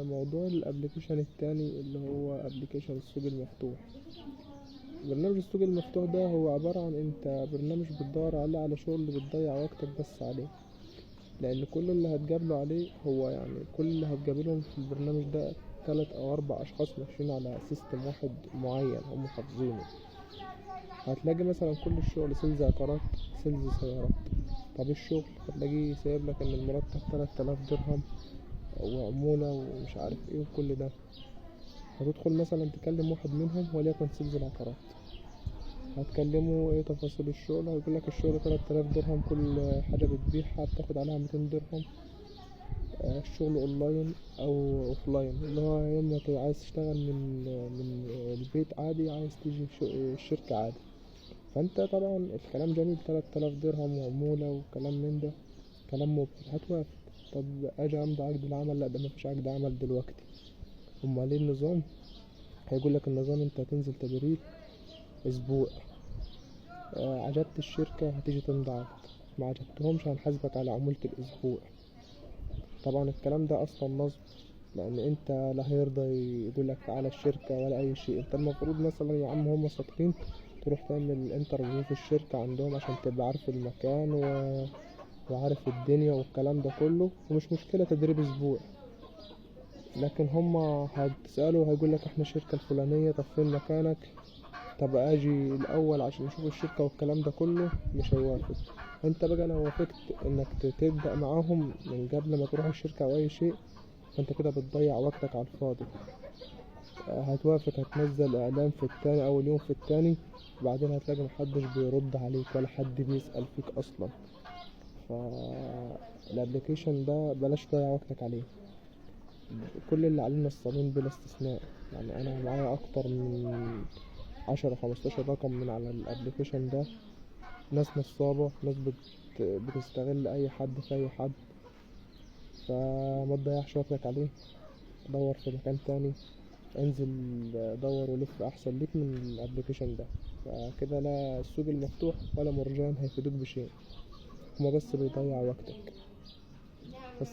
موضوع الابليكيشن التاني اللي هو ابليكيشن السوق المفتوح. برنامج السوق المفتوح ده هو عبارة عن انت برنامج بتدور عليه على شغل بتضيع وقتك بس عليه، لان كل اللي هتقابله عليه هو يعني كل اللي هتقابلهم في البرنامج ده 3 أو 4 أشخاص ماشيين على سيستم واحد معين هم حافظينه. هتلاقي مثلا كل الشغل سيلز عقارات، سيلز سيارات. طب الشغل هتلاقيه سايب لك ان المرتب 3000 درهم وعمولة ومش عارف ايه وكل ده. هتدخل مثلا تكلم واحد منهم وليكن سيلز العقارات، هتكلمه ايه تفاصيل الشغل، هيقولك الشغل 3000 درهم، كل حاجة بتبيعها بتاخد عليها 200 درهم. الشغل اونلاين او اوفلاين، اللي هو يا اما عايز تشتغل من البيت عادي، عايز تيجي الشركة عادي. فانت طبعا الكلام جميل، 3000 درهم وعمولة وكلام من ده، كلام مبهر، هتوافق. طب اجي امضي عقد العمل، لا ده مفيش عقد عمل دلوقتي. امال ايه النظام؟ هيقولك النظام انت هتنزل تدريب اسبوع، عجبت الشركة هتيجي تمضي عقد، ما عجبتهمش هنحاسبك على عمولة الاسبوع. طبعا الكلام ده اصلا نصب، لان انت لا هيرضى يقولك تعالى الشركة ولا اي شيء. انت المفروض مثلا يا عم هم ساكتين تروح تعمل انترفيو في الشركة عندهم عشان تبقى عارف المكان وعارف الدنيا والكلام ده كله، ومش مشكلة تدريب اسبوع. لكن هما هتسأله هيقولك احنا الشركة الفلانية، طب فين مكانك، طب اجي الاول عشان اشوف الشركة والكلام ده كله، مش هيوافق. انت بقى لو وافقت انك تبدأ معاهم من قبل ما تروح الشركة او اي شيء، فانت كده بتضيع وقتك على الفاضي. هتوافق هتنزل اعلان في التاني اول يوم في التاني، وبعدين هتلاقي محدش بيرد عليك ولا حد بيسأل فيك اصلا. فالابليكيشن ده بلاش تضيع وقتك عليه. كل اللي علينا الصابين بلا استثناء. يعني انا معايا اكتر من 10 15 رقم من على الابليكيشن ده، ناس نصابة، ناس بتستغل اي حد في اي حد. فما تضيعش وقتك عليه، دور في مكان تاني، انزل دور ولف احسن ليك من الابليكيشن ده. فكده لا السوق المفتوح ولا مرجان هيفيدوك بشيء، هما بس بيضيع وقتك بس.